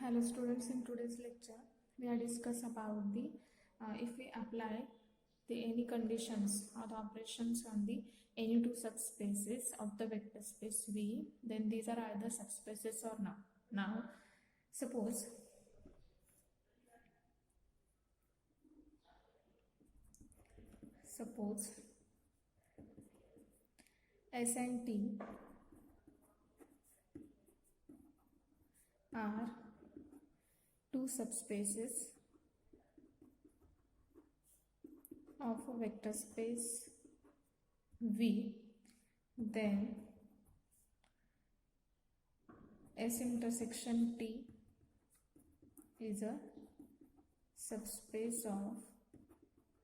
Hello students, in today's lecture we are discuss about the if we apply the any conditions or the operations on the any two subspaces of the vector space V, then these are either subspaces or not. Now suppose S and T are two subspaces of a vector space V, then S intersection T is a subspace of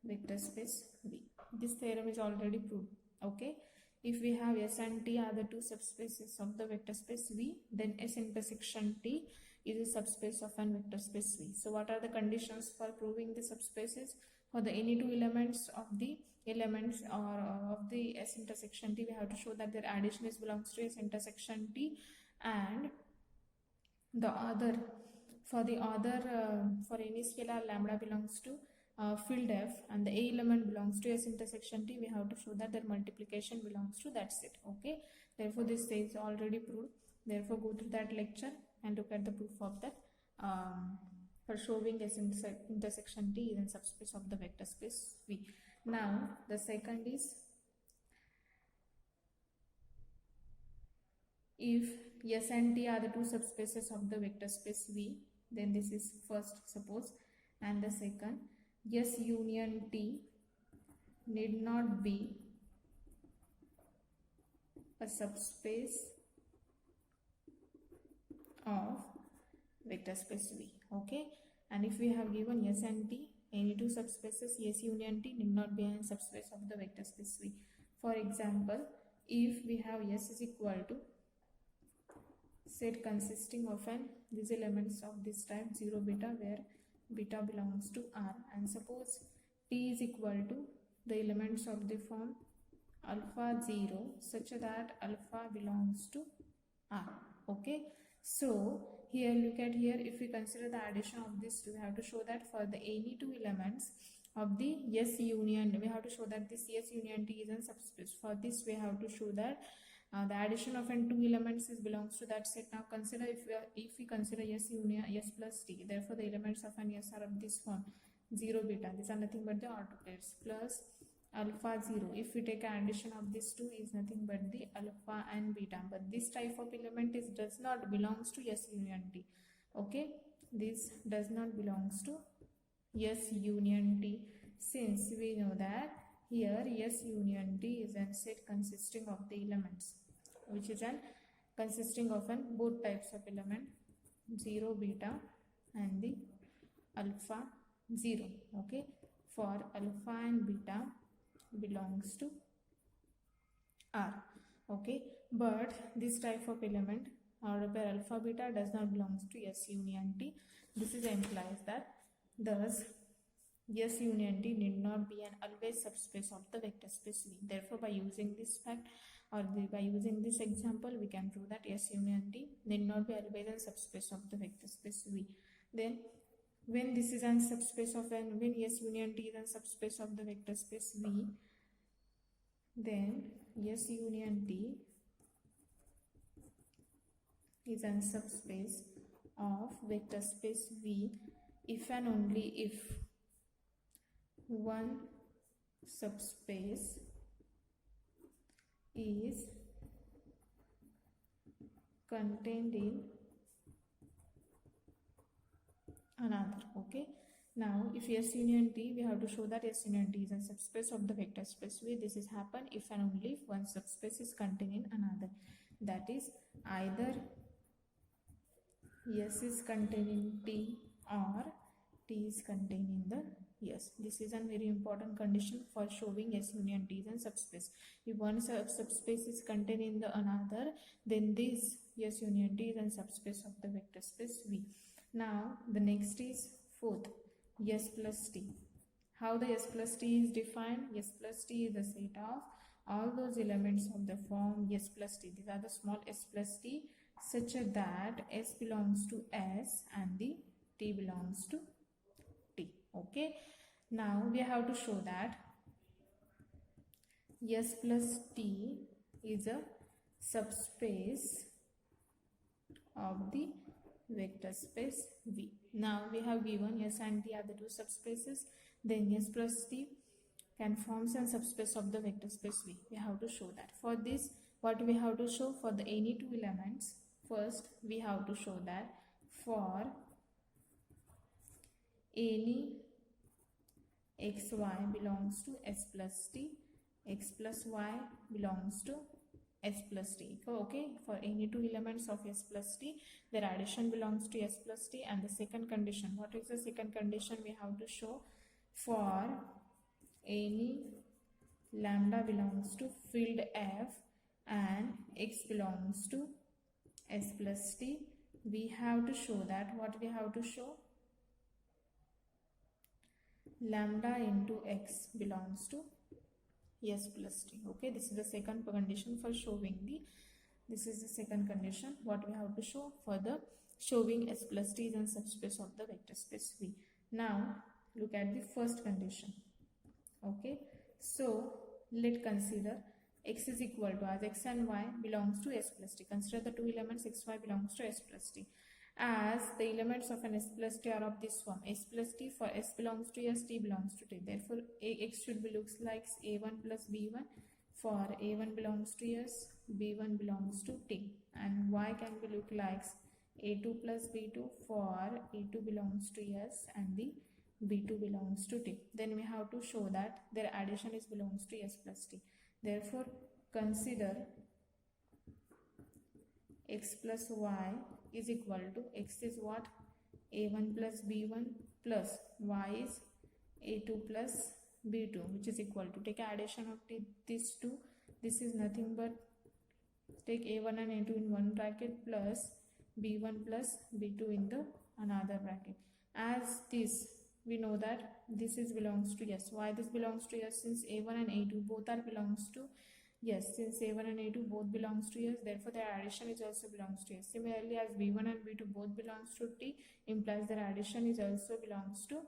vector space V. This theorem is already proved. Okay, if we have S and T are the two subspaces of the vector space V, then S intersection T is a subspace of an vector space V. So what are the conditions for proving the subspaces? For the any two elements of the elements or of the S intersection T, we have to show that their addition is belongs to S intersection T, and the other for any scalar lambda belongs to field F and the A element belongs to S intersection T, we have to show that their multiplication belongs to that set. Okay, therefore this is already proved. Therefore go through that lecture and look at the proof of that for showing S intersection T is in subspace of the vector space V. Now the second is if S and T are the two subspaces of the vector space V, then this is first suppose, and the second, S union T need not be a subspace of vector space V. Okay, and if we have given S and T, any two subspaces, S union T need not be a subspace of the vector space V. For example, if we have S is equal to set consisting of these elements of this type 0 beta, where beta belongs to R, and suppose T is equal to the elements of the form alpha 0 such that alpha belongs to R. Okay, so here look at here, if we consider the addition of this, we have to show that for the any two elements of the S union, we have to show that this S union T is a subspace. For this we have to show that the addition of two elements belongs to that set. Now consider if we consider S union S plus T, therefore the elements of an S are of this form 0 beta, these are nothing but the ortho pairs, plus alpha 0. If we take an addition of these two is nothing but the alpha and beta, but this type of element does not belongs to S union T. Okay, this does not belongs to S union T, since we know that here S union T is a set consisting of the elements, which is consisting of both types of element 0 beta and the alpha 0. Okay, for alpha and beta belongs to R. Okay, but this type of element or pair alpha beta does not belongs to S union T. This implies that thus S union T need not be an always subspace of the vector space V. Therefore by using this fact or by using this example, we can prove that S union T need not be always a subspace of the vector space V. Then when this is a subspace of when S union T is a subspace of the vector space V, then S union T is a subspace of vector space V if and only if one subspace is contained in another. Okay, now if S union T, we have to show that S union T is a subspace of the vector space V. This is happen if and only if one subspace is contained in another, that is either S is contained in T or T is contained in the S. This is a very important condition for showing S union T is a subspace. If one subspace is contained in the another, then this S union T is a subspace of the vector space V. Now the next is fourth, S plus T. How the S plus T is defined? S plus T is the set of all those elements of the form S plus T. These are the small s plus T such that S belongs to S and the T belongs to T. Okay, now we have to show that S plus T is a subspace of the vector space V. Now we have given S and T are the two subspaces, then S plus T can form a subspace of the vector space V. We have to show that. For this, what we have to show for the any two elements, first we have to show that for any xy belongs to S plus T, x plus y belongs to S plus T. Okay, for any two elements of S plus T, their addition belongs to S plus T. And the second condition, what is the second condition we have to show? For any lambda belongs to field F and x belongs to S plus T, we have to show that, what we have to show? Lambda into x belongs to S plus T. Okay, this is the second condition for showing the, this is the second condition what we have to show for the showing S plus T is in subspace of the vector space V. Now look at the first condition. Okay, so let's consider x is equal to, as x and y belongs to S plus T, consider the two elements x, y belongs to S plus T. As the elements of an S plus T are of this form, S plus T, for S belongs to S, T belongs to T. Therefore, x should be looks like A1 plus B1. For A1 belongs to S, B1 belongs to T. And Y can be look like A2 plus B2 for A2 belongs to S and the B2 belongs to T. Then we have to show that their addition is belongs to S plus T. Therefore, consider x plus y is equal to, x is what? A1 plus B1 plus y is A2 plus B2, which is equal to, take addition of these two. This is nothing but take A1 and A2 in one bracket plus B1 plus B2 in the another bracket. As this, we know that this is belongs to S. Why this belongs to S? Since A1 and A2 both are belongs to yes, since A1 and A2 both belongs to S, therefore their addition is also belongs to S. Similarly, as B1 and B2 both belongs to T, implies their addition is also belongs to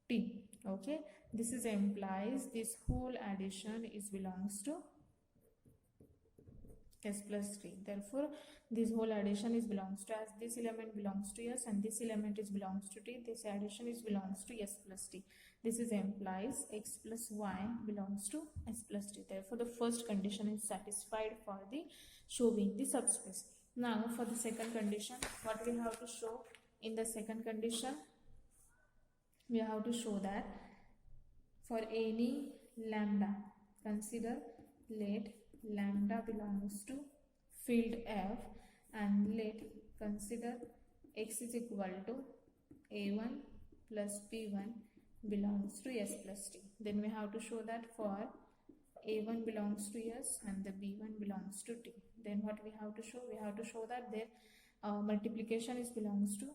T. Okay, this is implies this whole addition is belongs to S plus T. Therefore, this whole addition is belongs to, as this element belongs to S and this element is belongs to T, this addition is belongs to S plus T. This is implies x plus y belongs to S plus T. Therefore, the first condition is satisfied for the showing the subspace. Now, for the second condition, what we have to show in the second condition? We have to show that for any lambda, consider let lambda belongs to field F and let consider x is equal to A1 plus B1 belongs to S plus T. Then we have to show that for A1 belongs to S and the B1 belongs to T. Then what we have to show? We have to show that their multiplication is belongs to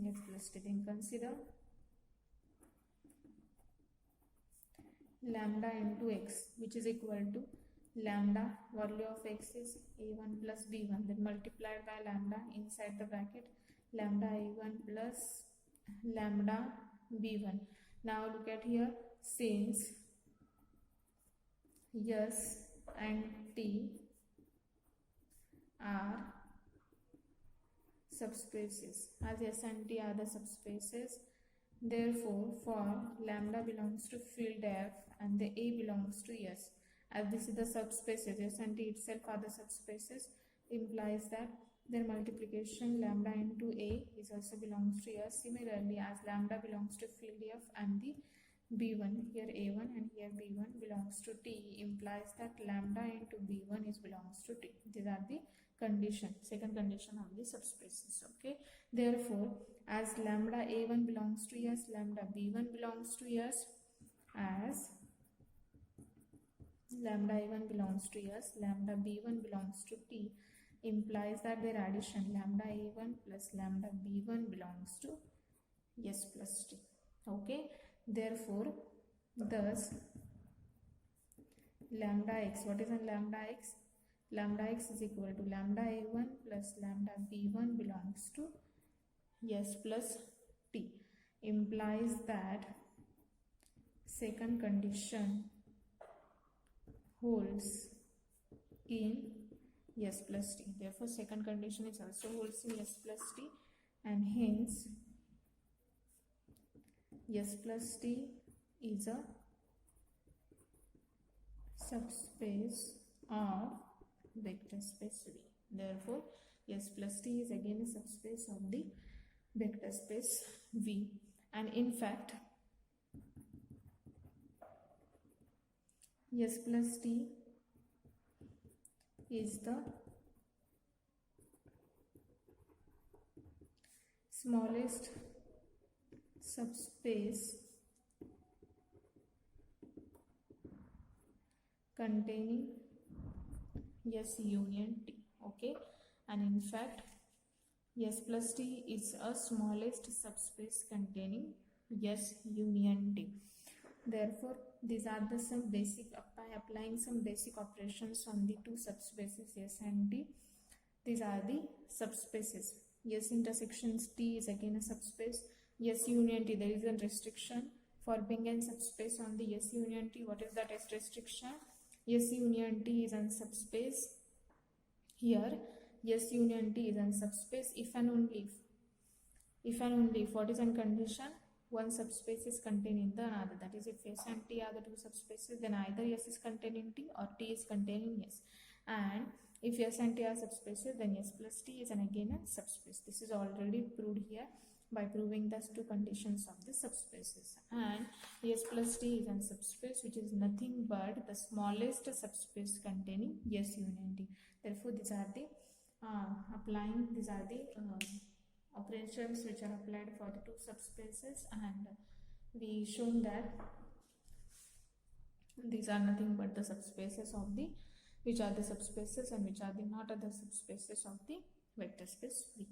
S plus T. Then consider lambda into x, which is equal to lambda, value of x is A1 plus B1, then multiplied by lambda inside the bracket, lambda A1 plus lambda B1. Now look at here, since S and T are subspaces, as S and T are the subspaces, therefore for lambda belongs to field F and the A belongs to S, as this is the subspaces, S and T itself are the subspaces, implies that their multiplication lambda into A is also belongs to S. Similarly, as lambda belongs to field F and the B1, here A1 and here B1 belongs to T, implies that lambda into B1 is belongs to T. These are the condition, second condition of the subspaces. Okay, therefore as lambda A1 belongs to S, lambda B1 belongs to S, as lambda A1 belongs to S, lambda B1 belongs to T, implies that their addition lambda A1 plus lambda B1 belongs to S plus T. Okay, therefore thus lambda x, what is a lambda x? lambda x is equal to lambda a1 plus lambda b1 belongs to S plus T, implies that second condition holds in S plus T. Therefore, second condition is also holds in S plus T, and hence S plus T is a subspace of vector space V. Therefore, S plus T is again a subspace of the vector space V, and in fact S plus T is the smallest subspace containing S union T. Okay, and in fact S plus T is a smallest subspace containing S union T. Therefore, these are the some basic, by applying some basic operations on the two subspaces S and T. These are the subspaces. S intersections T is again a subspace. S union T, there is a restriction for being a subspace on the S union T. What is that restriction? S union T is a subspace. Here S union T is a subspace if and only if what is a condition? One subspace is contained in the another. That is, if S and T are the two subspaces, then either S is contained in T or T is contained in S. And if S and T are subspaces, then S plus T is again a subspace. This is already proved here by proving those two conditions of the subspaces. And S plus T is a subspace which is nothing but the smallest subspace containing S union T. Therefore, these are the operations which are applied for the two subspaces, and we shown that these are nothing but the subspaces of the which are the subspaces and which are the not other subspaces of the vector space V.